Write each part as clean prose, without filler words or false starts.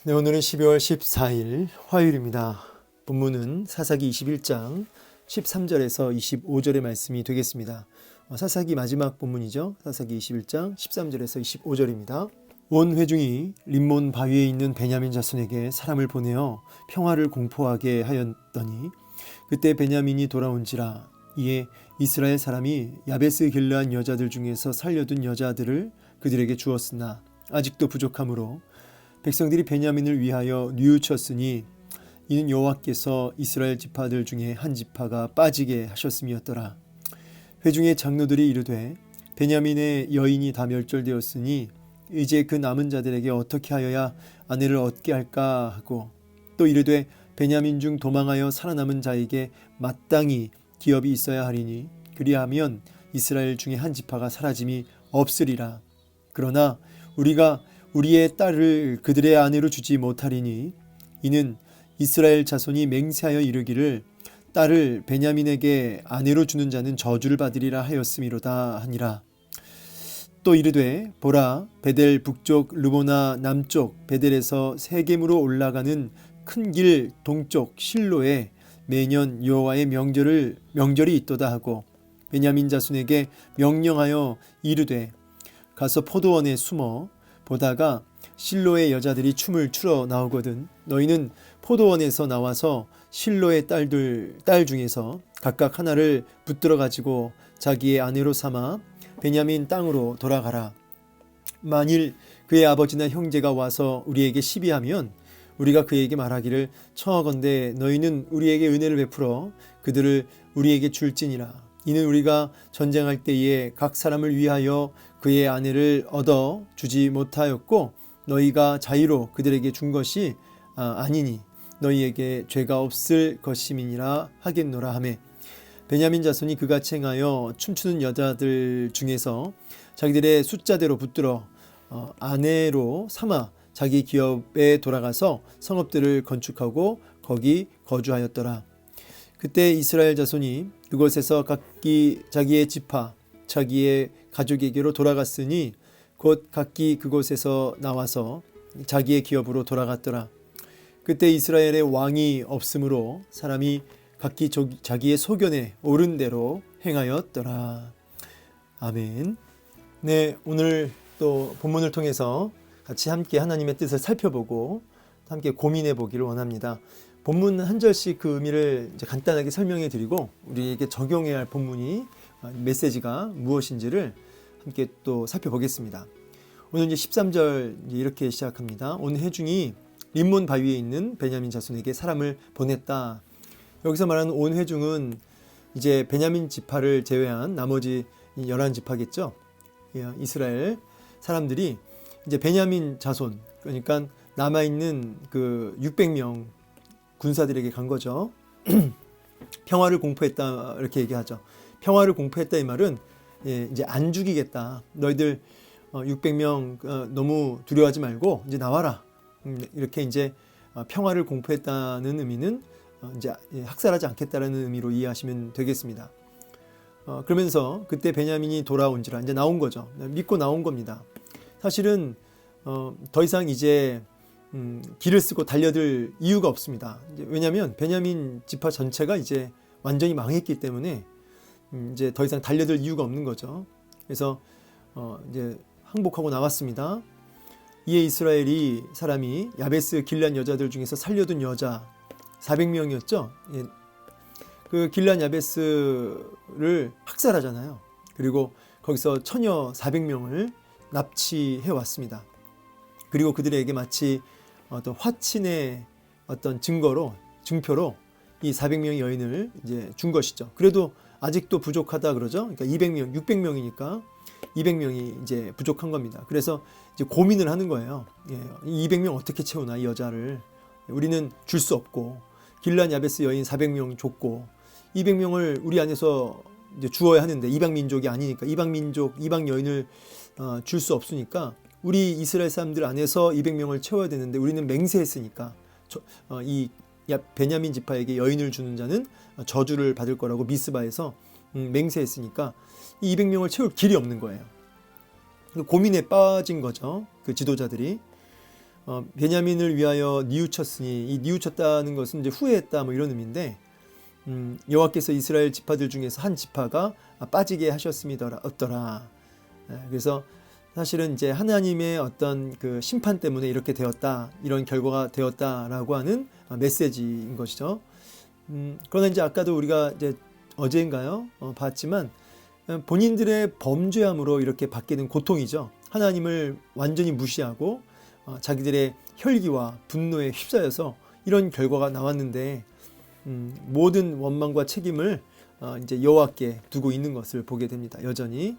네, 오늘은 12월 14일 화요일입니다. 본문은 사사기 21장 13절에서 25절의 말씀이 되겠습니다. 사사기 마지막 본문이죠. 사사기 21장 13절에서 25절입니다. 온 회중이 림몬 바위에 있는 베냐민 자손에게 사람을 보내어 평화를 공포하게 하였더니 그때 베냐민이 돌아온지라. 이에 이스라엘 사람이 야베스 길르한 여자들 중에서 살려둔 여자들을 그들에게 주었으나 아직도 부족하므로 백성들이 베냐민을 위하여 뉘우쳤으니 이는 여호와께서 이스라엘 지파들 중에 한 지파가 빠지게 하셨음이었더라. 회중의 장로들이 이르되 베냐민의 여인이 다 멸절되었으니 이제 그 남은 자들에게 어떻게 하여야 아내를 얻게 할까 하고 또 이르되 베냐민 중 도망하여 살아남은 자에게 마땅히 기업이 있어야 하리니 그리하면 이스라엘 중에 한 지파가 사라짐이 없으리라. 그러나 우리가 우리의 딸을 그들의 아내로 주지 못하리니 이는 이스라엘 자손이 맹세하여 이르기를 딸을 베냐민에게 아내로 주는 자는 저주를 받으리라 하였음이로다 하니라. 또 이르되 보라 베델 북쪽 르보나 남쪽 베델에서 세겜으로 올라가는 큰 길 동쪽 실로에 매년 여호와의 명절이 있도다 하고 베냐민 자손에게 명령하여 이르되 가서 포도원에 숨어 보다가 실로의 여자들이 춤을 추러 나오거든 너희는 포도원에서 나와서 실로의 딸 중에서 각각 하나를 붙들어 가지고 자기의 아내로 삼아 베냐민 땅으로 돌아가라. 만일 그의 아버지나 형제가 와서 우리에게 시비하면 우리가 그에게 말하기를 청하건대 너희는 우리에게 은혜를 베풀어 그들을 우리에게 줄지니라. 이는 우리가 전쟁할 때에 각 사람을 위하여 그의 아내를 얻어 주지 못하였고 너희가 자유로 그들에게 준 것이 아니니 너희에게 죄가 없을 것임이니라 하겠노라 하매 베냐민 자손이 그같이 행하여 춤추는 여자들 중에서 자기들의 숫자대로 붙들어 아내로 삼아 자기 기업에 돌아가서 성읍들을 건축하고 거기 거주하였더라. 그때 이스라엘 자손이 그곳에서 각기 자기의 지파 자기의 가족에게로 돌아갔으니 곧 각기 그곳에서 나와서 자기의 기업으로 돌아갔더라. 그때 이스라엘의 왕이 없으므로 사람이 각기 자기의 소견에 옳은 대로 행하였더라. 아멘. 네, 오늘 또 본문을 통해서 같이 함께 하나님의 뜻을 살펴보고 함께 고민해 보기를 원합니다. 본문 한 절씩 그 의미를 이제 간단하게 설명해 드리고 우리에게 적용해야 할 본문이 메시지가 무엇인지를 함께 또 살펴보겠습니다. 오늘 이제 13절 이렇게 시작합니다. 온 회중이 림몬 바위에 있는 베냐민 자손에게 사람을 보냈다. 여기서 말하는 온 회중은 이제 베냐민 지파를 제외한 나머지 11지파겠죠. 이스라엘 사람들이 이제 베냐민 자손 그러니까 남아 있는 그 600명 군사들에게 간 거죠. 평화를 공포했다 이렇게 얘기하죠. 평화를 공포했다 이 말은 이제 안 죽이겠다. 너희들 600명 너무 두려워하지 말고 이제 나와라. 이렇게 이제 평화를 공포했다는 의미는 이제 학살하지 않겠다라는 의미로 이해하시면 되겠습니다. 그러면서 그때 베냐민이 돌아온지라 이제 나온 거죠. 믿고 나온 겁니다. 사실은 더 이상 이제 길을 쓰고 달려들 이유가 없습니다. 왜냐하면 베냐민 지파 전체가 이제 완전히 망했기 때문에 이제 더 이상 달려들 이유가 없는 거죠. 그래서 이제 항복하고 나왔습니다. 이에 이스라엘이 사람이 야베스 길르한 여자들 중에서 살려둔 여자 400명이었죠. 그 길르한 야베스를 학살하잖아요. 그리고 거기서 처녀 400명을 납치해 왔습니다. 그리고 그들에게 마치 어떤 화친의 어떤 증표로 이 400명의 여인을 이제 준 것이죠. 그래도 아직도 부족하다 그러죠. 그러니까 200명, 600명이니까 200명이 이제 부족한 겁니다. 그래서 이제 고민을 하는 거예요. 이 200명 어떻게 채우나 이 여자를 우리는 줄 수 없고 길르한 야베스 여인 400명 줬고 200명을 우리 안에서 이제 주어야 하는데 이방 민족이 아니니까 이방 민족, 이방 여인을 줄 수 없으니까 우리 이스라엘 사람들 안에서 200명을 채워야 되는데 우리는 맹세했으니까 이 베냐민 지파에게 여인을 주는 자는 저주를 받을 거라고 미스바에서 맹세했으니까 이 200명을 채울 길이 없는 거예요. 고민에 빠진 거죠. 그 지도자들이. 베냐민을 위하여 뉘우쳤으니, 이 뉘우쳤다는 것은 이제 후회했다 뭐 이런 의미인데, 여호와께서 이스라엘 지파들 중에서 한 지파가 빠지게 하셨음이더라. 그래서 사실은 이제 하나님의 어떤 그 심판 때문에 이렇게 되었다, 이런 결과가 되었다라고 하는 메시지인 것이죠. 그러나 이제 아까도 우리가 이제 어제인가요? 봤지만 본인들의 범죄함으로 이렇게 받게 된 고통이죠. 하나님을 완전히 무시하고 자기들의 혈기와 분노에 휩싸여서 이런 결과가 나왔는데, 모든 원망과 책임을 이제 여호와께 두고 있는 것을 보게 됩니다. 여전히.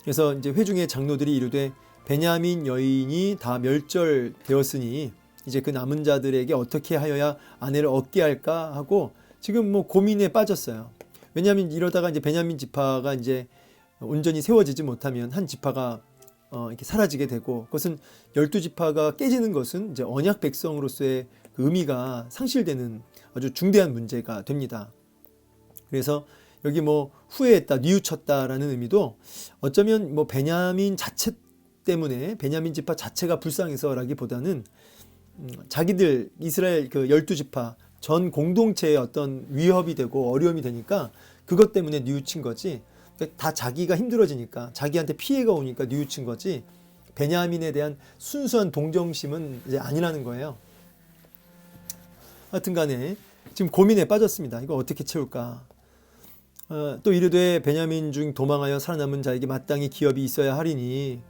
그래서 이제 회중의 장로들이 이르되 베냐민 여인이 다 멸절되었으니 이제 그 남은 자들에게 어떻게 하여야 아내를 얻게 할까 하고 지금 뭐 고민에 빠졌어요. 왜냐하면 이러다가 이제 베냐민 지파가 이제 온전히 세워지지 못하면 한 지파가 이렇게 사라지게 되고, 그것은 12지파가 깨지는 것은 이제 언약 백성으로서의 그 의미가 상실되는 아주 중대한 문제가 됩니다. 그래서 여기 뭐 후회했다, 뉘우쳤다라는 의미도 어쩌면 뭐 베냐민 자체 때문에, 베냐민 지파 자체가 불쌍해서라기보다는 자기들 이스라엘 그 12지파 전 공동체의 어떤 위협이 되고 어려움이 되니까 그것 때문에 뉘우친 거지, 다 자기가 힘들어지니까, 자기한테 피해가 오니까 뉘우친 거지, 베냐민에 대한 순수한 동정심은 이제 아니라는 거예요. 하여튼 간에 지금 고민에 빠졌습니다. 이거 어떻게 채울까? 또 이르되 베냐민 중 도망하여 살아남은 자에게 마땅히 기업이 있어야 하리니,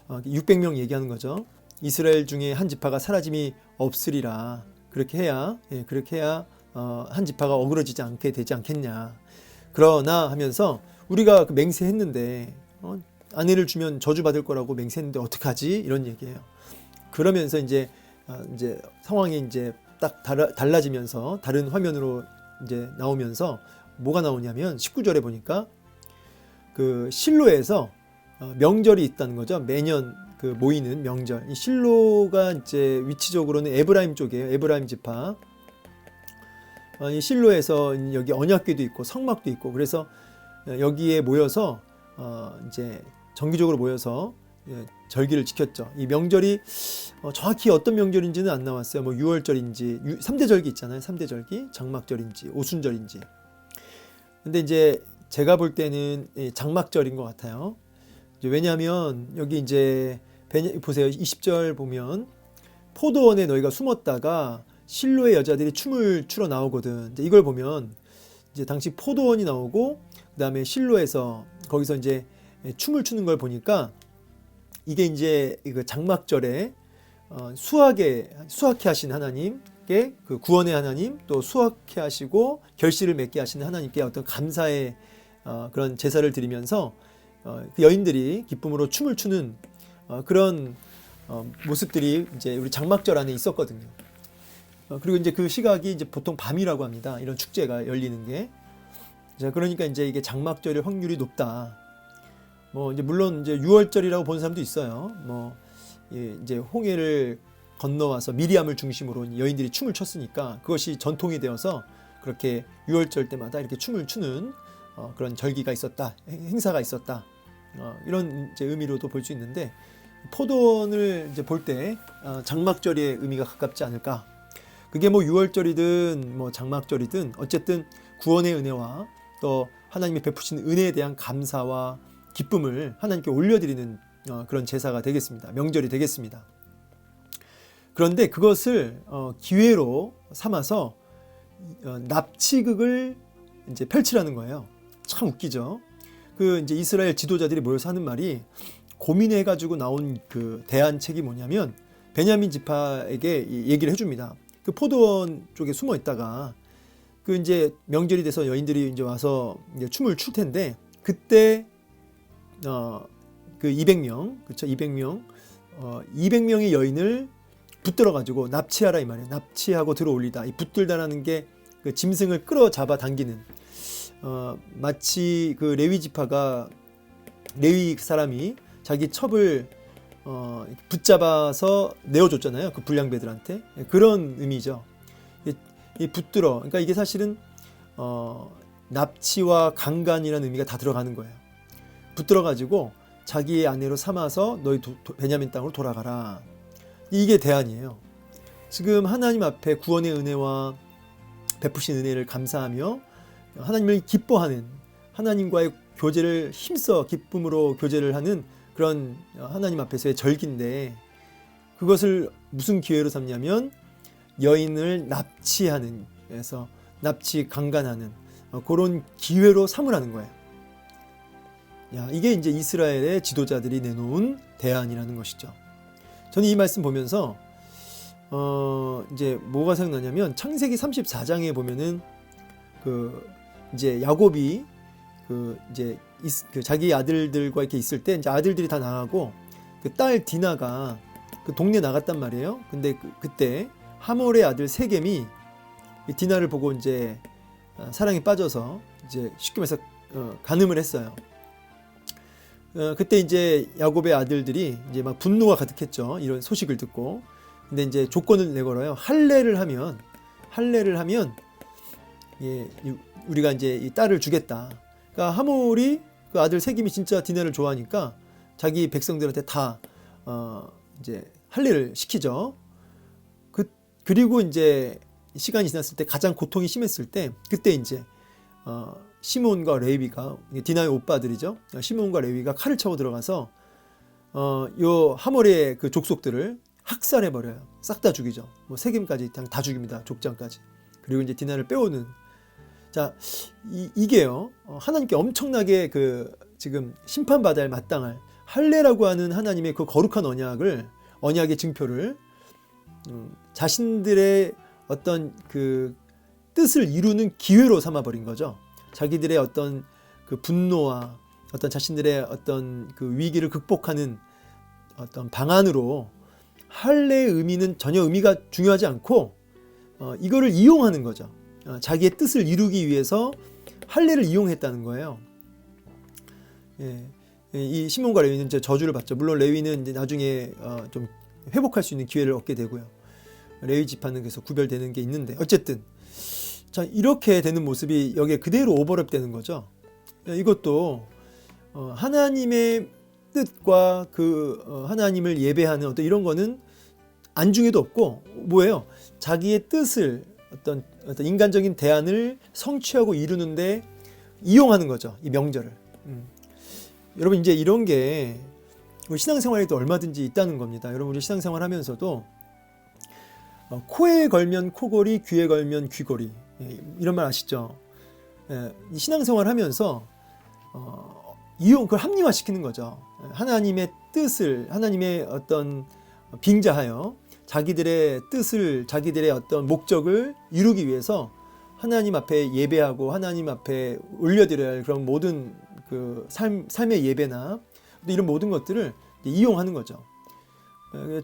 600명 얘기하는 거죠. 이스라엘 중에 한 지파가 사라짐이 없으리라. 그렇게 해야 한 지파가 어그러지지 않게 되지 않겠냐. 그러나 하면서 우리가 그 맹세했는데 아내를 주면 저주받을 거라고 맹세했는데 어떡하지? 이런 얘기예요. 그러면서 이제 상황이 이제 딱 달라지면서 다른 화면으로 이제 나오면서 뭐가 나오냐면 19절에 보니까 그 실로에서 명절이 있다는 거죠. 매년 그 모이는 명절. 이 실로가 이제 위치적으로는 에브라임 쪽이에요. 에브라임 지파. 이 실로에서 여기 언약궤도 있고 성막도 있고, 그래서 여기에 모여서 이제 정기적으로 모여서 절기를 지켰죠. 이 명절이 정확히 어떤 명절인지는 안 나왔어요. 뭐 6월절인지 3대 절기 있잖아요. 3대 절기, 장막절인지 오순절인지. 근데 이제 제가 볼 때는 장막절인 것 같아요. 왜냐하면 여기 이제 보세요. 20절 보면 포도원에 너희가 숨었다가 실로의 여자들이 춤을 추러 나오거든. 이제 이걸 보면 이제 당시 포도원이 나오고 그다음에 실로에서 거기서 이제 춤을 추는 걸 보니까 이게 이제 그 장막절에 수확해 하신 하나님께, 그 구원의 하나님, 또 수확해 하시고 결실을 맺게 하시는 하나님께 어떤 감사의 그런 제사를 드리면서 그 여인들이 기쁨으로 춤을 추는 그런 모습들이 이제 우리 장막절 안에 있었거든요. 그리고 이제 그 시각이 이제 보통 밤이라고 합니다. 이런 축제가 열리는 게. 자, 그러니까 이제 이게 장막절일 확률이 높다. 뭐 이제 물론 이제 6월절이라고 보는 사람도 있어요. 뭐 이제 홍해를 건너와서 미리암을 중심으로 여인들이 춤을 췄으니까 그것이 전통이 되어서 그렇게 6월절 때마다 이렇게 춤을 추는 그런 절기가 있었다, 행사가 있었다. 이런 이제 의미로도 볼 수 있는데, 포도원을 이제 볼 때 장막절의 의미가 가깝지 않을까. 그게 뭐 6월절이든 뭐 장막절이든 어쨌든 구원의 은혜와 또 하나님이 베푸신 은혜에 대한 감사와 기쁨을 하나님께 올려드리는 그런 제사가 되겠습니다. 명절이 되겠습니다. 그런데 그것을 기회로 삼아서 납치극을 이제 펼치라는 거예요. 참 웃기죠. 그 이제 이스라엘 지도자들이 모여서 하는 말이, 고민해가지고 나온 그 대안책이 뭐냐면 베냐민 지파에게 얘기를 해줍니다. 그 포도원 쪽에 숨어 있다가 그 이제 명절이 돼서 여인들이 이제 와서 이제 춤을 출 텐데, 그때 그 200명, 그쵸, 200명의 여인을 붙들어 가지고 납치하라 이 말이에요. 납치하고 들어올리다. 이 붙들다라는 게 그 짐승을 끌어잡아 당기는, 마치 그 레위 지파가, 레위 사람이 자기 첩을 붙잡아서 내어줬잖아요. 그 불량배들한테. 그런 의미죠. 이 붙들어. 그러니까 이게 사실은 납치와 강간이라는 의미가 다 들어가는 거예요. 붙들어 가지고 자기의 아내로 삼아서 너희 베냐민 땅으로 돌아가라. 이게 대안이에요. 지금 하나님 앞에 구원의 은혜와 베푸신 은혜를 감사하며 하나님을 기뻐하는, 하나님과의 교제를 힘써 기쁨으로 교제를 하는 그런 하나님 앞에서의 절기인데, 그것을 무슨 기회로 삼냐면 여인을 납치하는, 그래서 납치 강간하는 그런 기회로 삼으라는 거예요. 이게 이제 이스라엘의 지도자들이 내놓은 대안이라는 것이죠. 저는 이 말씀 보면서 이제 뭐가 생각나냐면 창세기 34장에 보면은 이제 야곱이 이제 자기 아들들과 이렇게 있을 때 이제 아들들이 다 나가고 그 딸 디나가 그 동네 나갔단 말이에요. 근데 그때 하몰의 아들 세겜이 디나를 보고 이제 사랑에 빠져서 이제 쉽게 말해서 간음을 했어요. 그때 이제 야곱의 아들들이 이제 막 분노가 가득했죠. 이런 소식을 듣고. 근데 이제 조건을 내걸어요. 할례를 하면 예, 우리가 이제 이 딸을 주겠다. 그러니까 하몰이 그 아들 세겜이 진짜 디나를 좋아하니까 자기 백성들한테 다 이제 할례를 시키죠. 그리고 이제 시간이 지났을 때 가장 고통이 심했을 때 그때 이제 시몬과 레위가 디나의 오빠들이죠. 시몬과 레위가 칼을 차고 들어가서 요 하몰의 그 족속들을 학살해 버려요. 싹 다 죽이죠. 뭐 세겜까지 다 죽입니다. 족장까지. 그리고 이제 디나를 빼오는. 자, 이게요. 하나님께 엄청나게 지금 심판받아야 마땅할 할례라고 하는 하나님의 그 거룩한 언약의 증표를 자신들의 어떤 그 뜻을 이루는 기회로 삼아버린 거죠. 자기들의 어떤 그 분노와 어떤 자신들의 어떤 그 위기를 극복하는 어떤 방안으로 할례의 의미는 전혀 의미가 중요하지 않고 이거를 이용하는 거죠. 자기의 뜻을 이루기 위해서 할례를 이용했다는 거예요. 예. 이 시몬과 레위는 이제 저주를 받죠. 물론 레위는 이제 나중에 좀 회복할 수 있는 기회를 얻게 되고요. 레위 지파는 그래서 구별되는 게 있는데 어쨌든 자 이렇게 되는 모습이 여기에 그대로 오버랩되는 거죠. 이것도 하나님의 뜻과 하나님을 예배하는 어떤 이런 거는 안중에도 없고 뭐예요? 자기의 뜻을 어떤 인간적인 대안을 성취하고 이루는데 이용하는 거죠. 이 명절을. 여러분 이제 이런 게 신앙생활에도 얼마든지 있다는 겁니다. 여러분 우리 신앙생활 하면서도 코에 걸면 코걸이, 귀에 걸면 귀걸이 이런 말 아시죠? 이 신앙생활 하면서 그걸 합리화시키는 거죠. 하나님의 뜻을 하나님의 어떤 빙자하여 자기들의 뜻을 자기들의 어떤 목적을 이루기 위해서 하나님 앞에 예배하고 하나님 앞에 올려드려야 할 그런 모든 그 삶의 예배나 이런 모든 것들을 이용하는 거죠.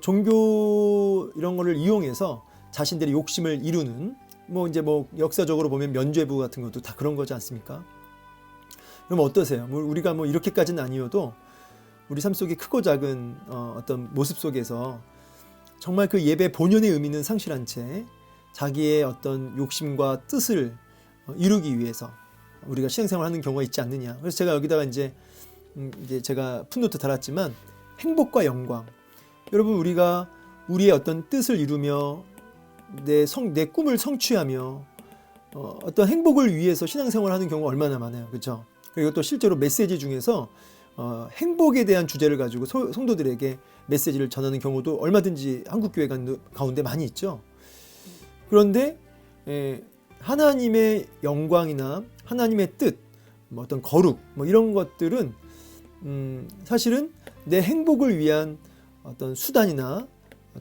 종교 이런 거를 이용해서 자신들의 욕심을 이루는 이제 역사적으로 보면 면죄부 같은 것도 다 그런 거지 않습니까? 그럼 어떠세요? 우리가 이렇게까지는 아니어도 우리 삶 속에 크고 작은 어떤 모습 속에서 정말 그 예배 본연의 의미는 상실한 채 자기의 어떤 욕심과 뜻을 이루기 위해서 우리가 신앙생활을 하는 경우가 있지 않느냐. 그래서 제가 여기다가 이제 제가 풋노트 달았지만 행복과 영광. 여러분 우리가 우리의 어떤 뜻을 이루며 내 꿈을 성취하며 어떤 행복을 위해서 신앙생활을 하는 경우가 얼마나 많아요. 그렇죠? 그리고 또 실제로 메시지 중에서 행복에 대한 주제를 가지고 성도들에게 메시지를 전하는 경우도 얼마든지 한국교회 가운데 많이 있죠. 그런데 하나님의 영광이나 하나님의 뜻, 어떤 거룩 이런 것들은 사실은 내 행복을 위한 어떤 수단이나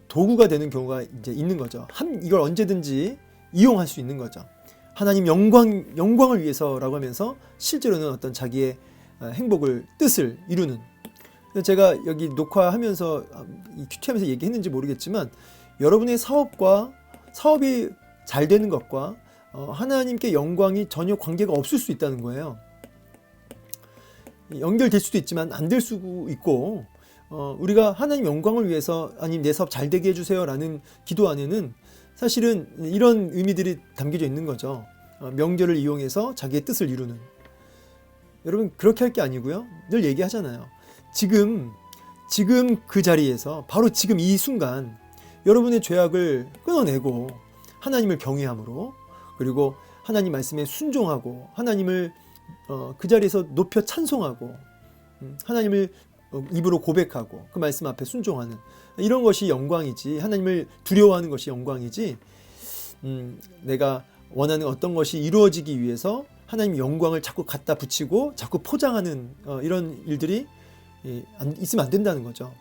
도구가 되는 경우가 이제 있는 거죠. 이걸 언제든지 이용할 수 있는 거죠. 하나님 영광을 위해서라고 하면서 실제로는 어떤 자기의 행복을 뜻을 이루는. 제가 여기 녹화하면서 큐티하면서 얘기했는지 모르겠지만 여러분의 사업이 잘 되는 것과 하나님께 영광이 전혀 관계가 없을 수 있다는 거예요. 연결될 수도 있지만 안 될 수도 있고 우리가 하나님 영광을 위해서 아님 내 사업 잘 되게 해주세요 라는 기도 안에는 사실은 이런 의미들이 담겨져 있는 거죠. 명절을 이용해서 자기의 뜻을 이루는. 여러분 그렇게 할 게 아니고요. 늘 얘기하잖아요. 지금 그 자리에서 바로 지금 이 순간 여러분의 죄악을 끊어내고 하나님을 경외함으로, 그리고 하나님 말씀에 순종하고 하나님을 그 자리에서 높여 찬송하고 하나님을 입으로 고백하고 그 말씀 앞에 순종하는 이런 것이 영광이지, 하나님을 두려워하는 것이 영광이지, 내가 원하는 어떤 것이 이루어지기 위해서 하나님 영광을 자꾸 갖다 붙이고 자꾸 포장하는 이런 일들이 있으면 안 된다는 거죠.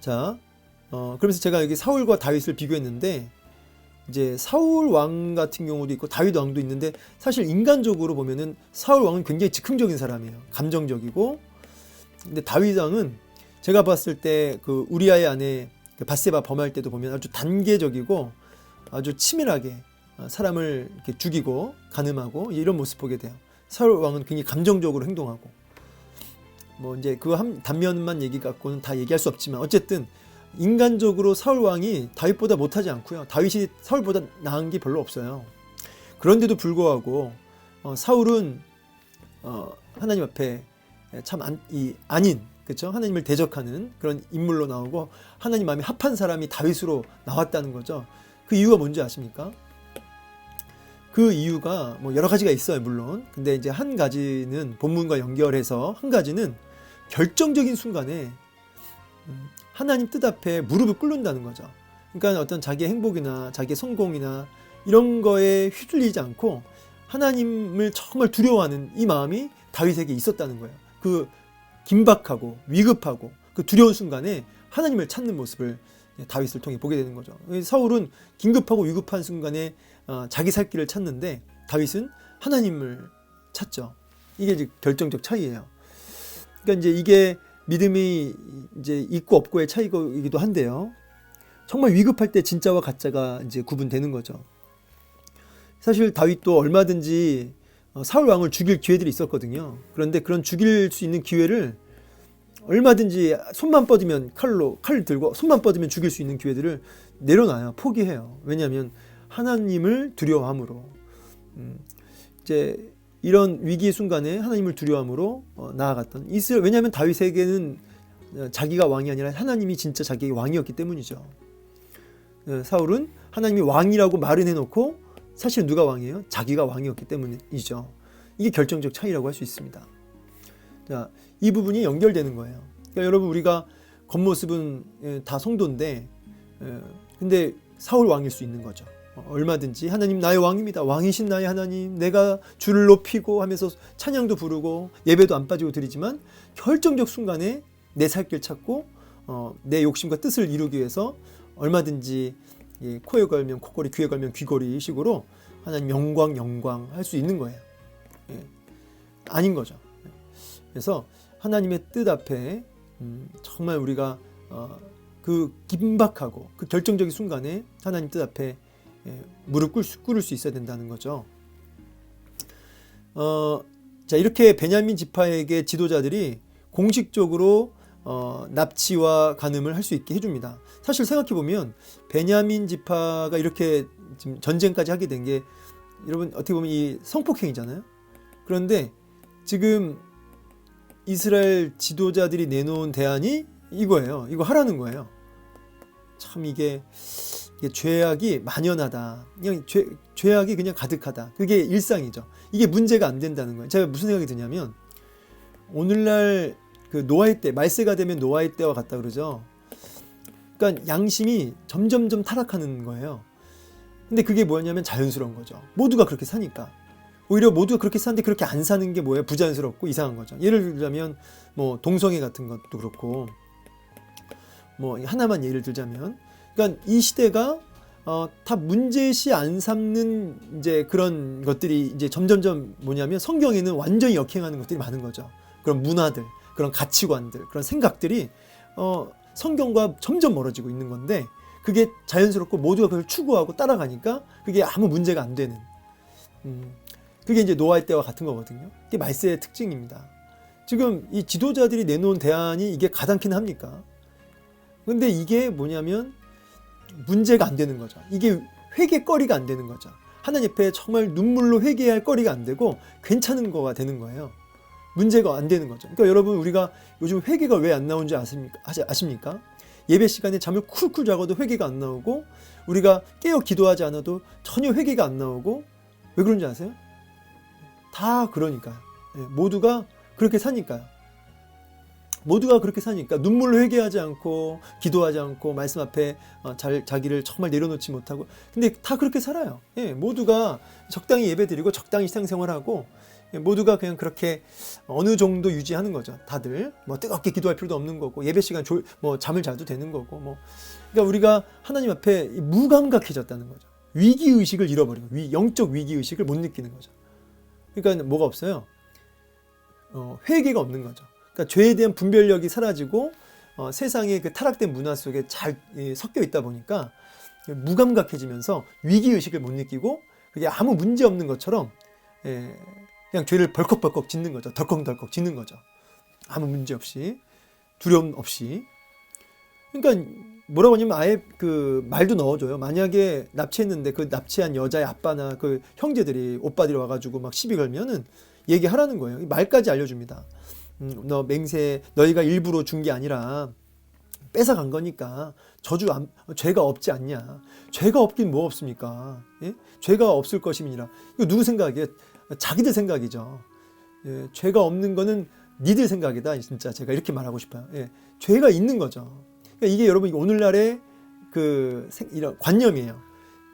자, 그러면서 제가 여기 사울과 다윗을 비교했는데, 이제 사울 왕 같은 경우도 있고 다윗 왕도 있는데, 사실 인간적으로 보면은 사울 왕은 굉장히 즉흥적인 사람이에요. 감정적이고. 근데 다윗 왕은 제가 봤을 때 그 우리아의 아내 그 밧세바 범할 때도 보면 아주 단계적이고 아주 치밀하게 사람을 이렇게 죽이고 간음하고 이런 모습 보게 돼요. 사울 왕은 굉장히 감정적으로 행동하고, 뭐 이제 그 한 단면만 얘기 갖고는 다 얘기할 수 없지만 어쨌든 인간적으로 사울 왕이 다윗보다 못하지 않고요. 다윗이 사울보다 나은 게 별로 없어요. 그런데도 불구하고 사울은 하나님 앞에 참 아닌, 그렇죠? 하나님을 대적하는 그런 인물로 나오고 하나님 마음에 합한 사람이 다윗으로 나왔다는 거죠. 그 이유가 뭔지 아십니까? 그 이유가 뭐 여러 가지가 있어요, 물론. 근데 이제 한 가지는 본문과 연결해서, 한 가지는 결정적인 순간에 하나님 뜻 앞에 무릎을 꿇는다는 거죠. 그러니까 어떤 자기의 행복이나 자기의 성공이나 이런 거에 휘둘리지 않고 하나님을 정말 두려워하는 이 마음이 다윗에게 있었다는 거예요. 그 긴박하고 위급하고 그 두려운 순간에 하나님을 찾는 모습을 다윗을 통해 보게 되는 거죠. 사울은 긴급하고 위급한 순간에 자기 살 길을 찾는데 다윗은 하나님을 찾죠. 이게 이제 결정적 차이예요. 그러니까 이제 이게 믿음이 이제 있고 없고의 차이이기도 한데요. 정말 위급할 때 진짜와 가짜가 이제 구분되는 거죠. 사실 다윗도 얼마든지 사울 왕을 죽일 기회들이 있었거든요. 그런데 그런 죽일 수 있는 기회를 얼마든지 손만 뻗으면 칼을 들고 손만 뻗으면 죽일 수 있는 기회들을 내려놔요. 포기해요. 왜냐하면 하나님을 두려워함으로, 이제 이런 위기의 순간에 하나님을 두려워함으로 나아갔던 이스라엘. 왜냐하면 다윗에게는 자기가 왕이 아니라 하나님이 진짜 자기의 왕이었기 때문이죠. 사울은 하나님이 왕이라고 말은 해놓고 사실 누가 왕이에요? 자기가 왕이었기 때문이죠. 이게 결정적 차이라고 할 수 있습니다. 자, 이 부분이 연결되는 거예요. 그러니까 여러분, 우리가 겉모습은 다 성도인데 근데 사울 왕일 수 있는 거죠. 얼마든지 하나님 나의 왕입니다. 왕이신 나의 하나님, 내가 주를 높이고 하면서 찬양도 부르고 예배도 안 빠지고 드리지만 결정적 순간에 내 살 길 찾고 내 욕심과 뜻을 이루기 위해서 얼마든지 코에 걸면 코걸이, 귀에 걸면 귀걸이 식으로 하나님 영광 할 수 있는 거예요. 아닌 거죠. 그래서 하나님의 뜻 앞에 정말 우리가 그 긴박하고 그 결정적인 순간에 하나님 뜻 앞에 무릎 꿇을 수 있어야 된다는 거죠. 자, 이렇게 베냐민 지파에게 지도자들이 공식적으로 납치와 간음을 할 수 있게 해줍니다. 사실 생각해보면 베냐민 지파가 이렇게 지금 전쟁까지 하게 된 게, 여러분 어떻게 보면 이 성폭행이잖아요. 그런데 지금 이스라엘 지도자들이 내놓은 대안이 이거예요. 이거 하라는 거예요. 참 이게 죄악이 만연하다. 그냥 죄악이 그냥 가득하다. 그게 일상이죠. 이게 문제가 안 된다는 거예요. 제가 무슨 생각이 드냐면, 오늘날 그 노아의 때, 말세가 되면 노아의 때와 같다 그러죠. 그러니까 양심이 점점점 타락하는 거예요. 근데 그게 뭐냐면 자연스러운 거죠. 모두가 그렇게 사니까. 오히려 모두가 그렇게 사는데 그렇게 안 사는 게 뭐예요? 부자연스럽고 이상한 거죠. 예를 들자면 뭐 동성애 같은 것도 그렇고, 뭐 하나만 예를 들자면, 그러니까 이 시대가 다 문제시 안 삼는 이제 그런 것들이 이제 점점점 뭐냐면 성경에는 완전히 역행하는 것들이 많은 거죠. 그런 문화들, 그런 가치관들, 그런 생각들이 성경과 점점 멀어지고 있는 건데, 그게 자연스럽고 모두가 그걸 추구하고 따라가니까 그게 아무 문제가 안 되는, 그게 이제 노아의 때와 같은 거거든요. 이게 말세의 특징입니다. 지금 이 지도자들이 내놓은 대안이 이게 가당키는 합니까? 근데 이게 뭐냐면 문제가 안 되는 거죠. 이게 회개거리가 안 되는 거죠. 하나님 앞에 정말 눈물로 회개할 거리가 안 되고 괜찮은 거가 되는 거예요. 문제가 안 되는 거죠. 그러니까 여러분, 우리가 요즘 회개가 왜 안 나오는지 아십니까? 예배 시간에 잠을 쿨쿨 자고도 회개가 안 나오고 우리가 깨어 기도하지 않아도 전혀 회개가 안 나오고 왜 그런지 아세요? 다 그러니까요. 모두가 그렇게 사니까요. 모두가 그렇게 사니까 눈물로 회개하지 않고 기도하지 않고 말씀 앞에 자기를 정말 내려놓지 못하고 근데 다 그렇게 살아요. 모두가 적당히 예배드리고 적당히 신앙생활하고 모두가 그냥 그렇게 어느 정도 유지하는 거죠. 다들 뭐 뜨겁게 기도할 필요도 없는 거고 예배 시간 뭐 잠을 자도 되는 거고 뭐 그러니까 우리가 하나님 앞에 무감각해졌다는 거죠. 위기 의식을 잃어버리고 영적 위기 의식을 못 느끼는 거죠. 그러니까 뭐가 없어요. 회개가 없는 거죠. 그러니까 죄에 대한 분별력이 사라지고 세상의 그 타락된 문화 속에 잘 섞여 있다 보니까 무감각해지면서 위기 의식을 못 느끼고 그게 아무 문제 없는 것처럼 그냥 죄를 벌컥벌컥 짓는 거죠. 덜컥덜컥 짓는 거죠. 아무 문제 없이 두려움 없이. 그러니까 뭐라고 하냐면 아예 그 말도 넣어줘요. 만약에 납치했는데 그 납치한 여자의 아빠나 그 형제들이 오빠들이 와가지고 막 시비 걸면은 얘기하라는 거예요. 말까지 알려줍니다. 너 맹세 너희가 일부러 준 게 아니라 뺏어간 거니까 죄가 없지 않냐. 죄가 없긴 뭐 없습니까? 예? 죄가 없을 것임이니라. 이거 누구 생각이에요? 자기들 생각이죠. 예, 죄가 없는 거는 니들 생각이다. 진짜 제가 이렇게 말하고 싶어요. 예, 죄가 있는 거죠. 그러니까 이게 여러분 오늘날의 이런 관념이에요.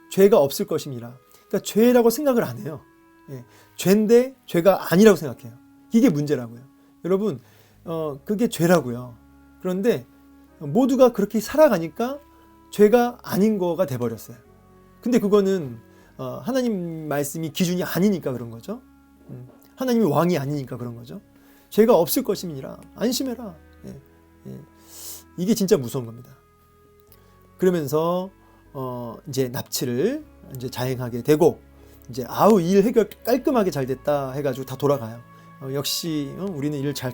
죄가 없을 것임이라. 그러니까 죄라고 생각을 안 해요. 예, 죄인데 죄가 아니라고 생각해요. 이게 문제라고요. 여러분 그게 죄라고요. 그런데 모두가 그렇게 살아가니까 죄가 아닌 거가 돼버렸어요. 근데 그거는 하나님 말씀이 기준이 아니니까 그런 거죠. 하나님이 왕이 아니니까 그런 거죠. 죄가 없을 것임이니라 안심해라. 이게 진짜 무서운 겁니다. 그러면서 이제 납치를 이제 자행하게 되고 이제 일 해결 깔끔하게 잘 됐다 해가지고 다 돌아가요. 역시 우리는 일을 잘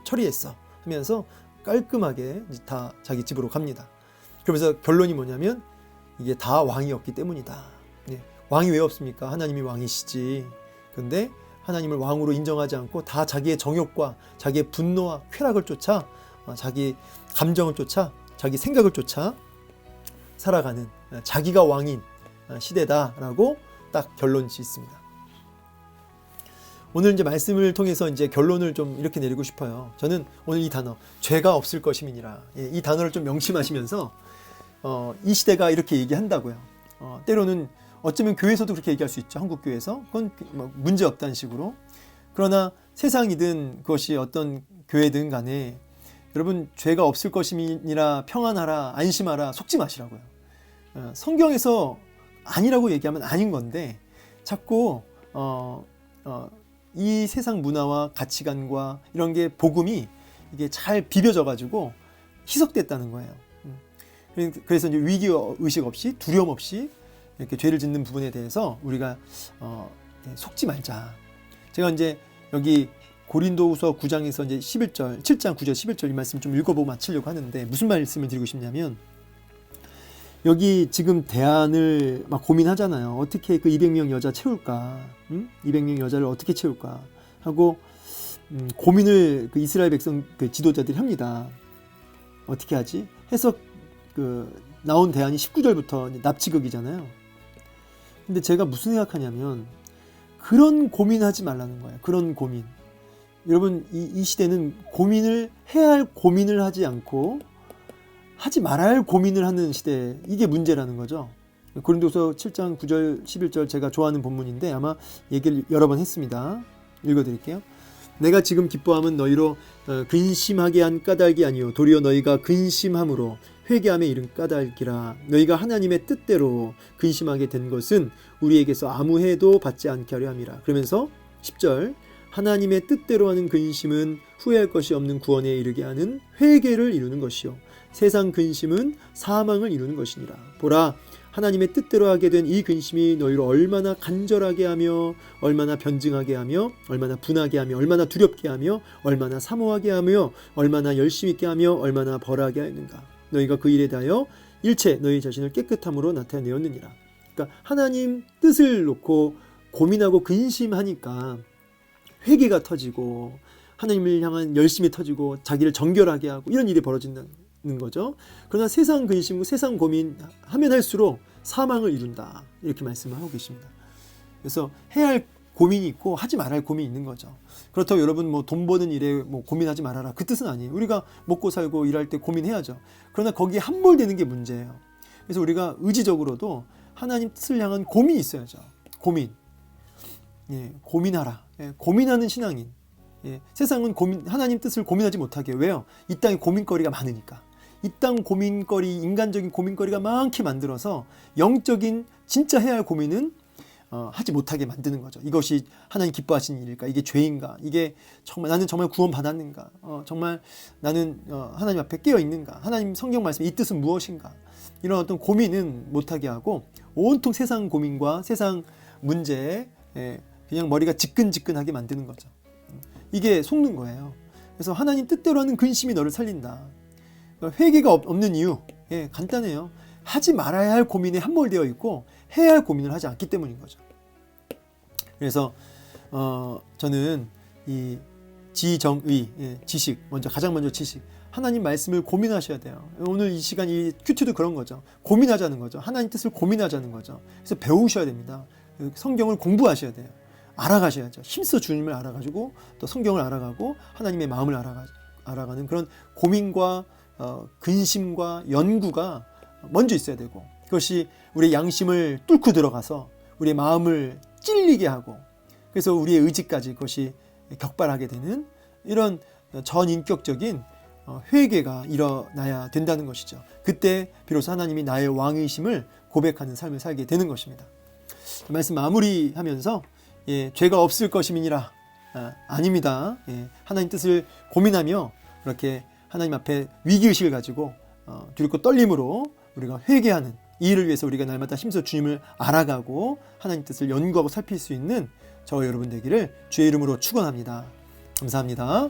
처리했어 하면서 깔끔하게 이제 다 자기 집으로 갑니다. 그러면서 결론이 뭐냐면 이게 다 왕이었기 때문이다. 왕이 왜 없습니까? 하나님이 왕이시지. 그런데 하나님을 왕으로 인정하지 않고 다 자기의 정욕과 자기의 분노와 쾌락을 쫓아 자기 감정을 쫓아 자기 생각을 쫓아 살아가는 자기가 왕인 시대다라고 딱 결론 짓습니다. 오늘 이제 말씀을 통해서 이제 결론을 좀 이렇게 내리고 싶어요. 저는 오늘 이 단어 죄가 없을 것임이니라 이 단어를 좀 명심하시면서 이 시대가 이렇게 얘기한다고요. 때로는 어쩌면 교회에서도 그렇게 얘기할 수 있죠. 한국 교회에서 그건 문제 없다는 식으로. 그러나 세상이든 그것이 어떤 교회든 간에 여러분 죄가 없을 것임이니라 평안하라 안심하라 속지 마시라고요. 성경에서 아니라고 얘기하면 아닌 건데 자꾸 이 세상 문화와 가치관과 이런 게 복음이 이게 잘 비벼져 가지고 희석됐다는 거예요. 그래서 이제 위기 의식 없이 두려움 없이 이렇게 죄를 짓는 부분에 대해서 우리가 속지 말자. 제가 이제 여기 고린도후서 9장에서 이제 11절, 7장 9절 11절 이 말씀 좀 읽어보고 마치려고 하는데 무슨 말씀을 드리고 싶냐면 여기 지금 대안을 막 고민하잖아요. 어떻게 그 200명 여자 채울까? 200명 여자를 어떻게 채울까? 하고 고민을 그 이스라엘 백성 그 지도자들이 합니다. 어떻게 하지? 해서 나온 대안이 19절부터 납치극이잖아요. 근데 제가 무슨 생각하냐면 그런 고민하지 말라는 거예요. 그런 고민. 여러분 이 시대는 고민을 해야 할 고민을 하지 않고 하지 말아야 할 고민을 하는 시대. 이게 문제라는 거죠. 고린도서 7장 9절 11절 제가 좋아하는 본문인데 아마 얘기를 여러 번 했습니다. 읽어드릴게요. 내가 지금 기뻐함은 너희로 근심하게 한 까닭이 아니요 도리어 너희가 근심함으로 회개함에 이른 까닭이라. 너희가 하나님의 뜻대로 근심하게 된 것은 우리에게서 아무 해도 받지 않게 하려 함이라. 그러면서 10절 하나님의 뜻대로 하는 근심은 후회할 것이 없는 구원에 이르게 하는 회개를 이루는 것이요 세상 근심은 사망을 이루는 것이니라. 보라 하나님의 뜻대로 하게 된 이 근심이 너희를 얼마나 간절하게 하며 얼마나 변증하게 하며 얼마나 분하게 하며 얼마나 두렵게 하며 얼마나 사모하게 하며 얼마나 열심 있게 하며 얼마나 벌하게 하였는가. 너희가 그 일에 대하여 일체 너희 자신을 깨끗함으로 나타내었느니라. 그러니까 하나님 뜻을 놓고 고민하고 근심하니까 회개가 터지고 하나님을 향한 열심이 터지고 자기를 정결하게 하고 이런 일이 벌어진다는 있는 거죠. 그러나 세상 근심, 세상 고민 하면 할수록 사망을 이룬다. 이렇게 말씀을 하고 계십니다. 그래서 해야 할 고민이 있고 하지 말아야 할 고민이 있는 거죠. 그렇다고 여러분 뭐 돈 버는 일에 뭐 고민하지 말아라. 그 뜻은 아니에요. 우리가 먹고 살고 일할 때 고민해야죠. 그러나 거기에 함몰되는 게 문제예요. 그래서 우리가 의지적으로도 하나님 뜻을 향한 고민이 있어야죠. 고민. 예, 고민하라. 예, 고민하는 신앙인. 예, 세상은 하나님 뜻을 고민하지 못하게. 왜요? 이 땅에 고민거리가 많으니까. 이 땅 고민거리, 인간적인 고민거리가 많게 만들어서 영적인 진짜 해야 할 고민은 하지 못하게 만드는 거죠. 이것이 하나님 기뻐하시는 일일까? 이게 죄인가? 이게 정말 나는 정말 구원 받았는가? 정말 나는 하나님 앞에 깨어 있는가? 하나님 성경 말씀 이 뜻은 무엇인가? 이런 어떤 고민은 못하게 하고 온통 세상 고민과 세상 문제에 그냥 머리가 지끈지끈하게 만드는 거죠. 이게 속는 거예요. 그래서 하나님 뜻대로 하는 근심이 너를 살린다. 회개가 없는 이유 간단해요. 하지 말아야 할 고민에 함몰되어 있고 해야 할 고민을 하지 않기 때문인 거죠. 그래서 저는 이 지정의, 지식, 가장 먼저 지식. 하나님 말씀을 고민하셔야 돼요. 오늘 이 시간 이 큐티도 그런 거죠. 고민하자는 거죠. 하나님 뜻을 고민하자는 거죠. 그래서 배우셔야 됩니다. 성경을 공부하셔야 돼요. 알아가셔야죠. 힘써 주님을 알아가지고 또 성경을 알아가고 하나님의 마음을 알아가는 그런 고민과 근심과 연구가 먼저 있어야 되고, 그것이 우리의 양심을 뚫고 들어가서 우리의 마음을 찔리게 하고, 그래서 우리의 의지까지 그것이 격발하게 되는 이런 전인격적인 회개가 일어나야 된다는 것이죠. 그때 비로소 하나님이 나의 왕이심을 고백하는 삶을 살게 되는 것입니다. 말씀 마무리하면서 죄가 없을 것임이니라. 아닙니다. 하나님 뜻을 고민하며 그렇게 하나님 앞에 위기의식을 가지고 두렵고 떨림으로 우리가 회개하는 이 일을 위해서 우리가 날마다 힘써 주님을 알아가고 하나님 뜻을 연구하고 살필 수 있는 저와 여러분 되기를 주의 이름으로 축원합니다. 감사합니다.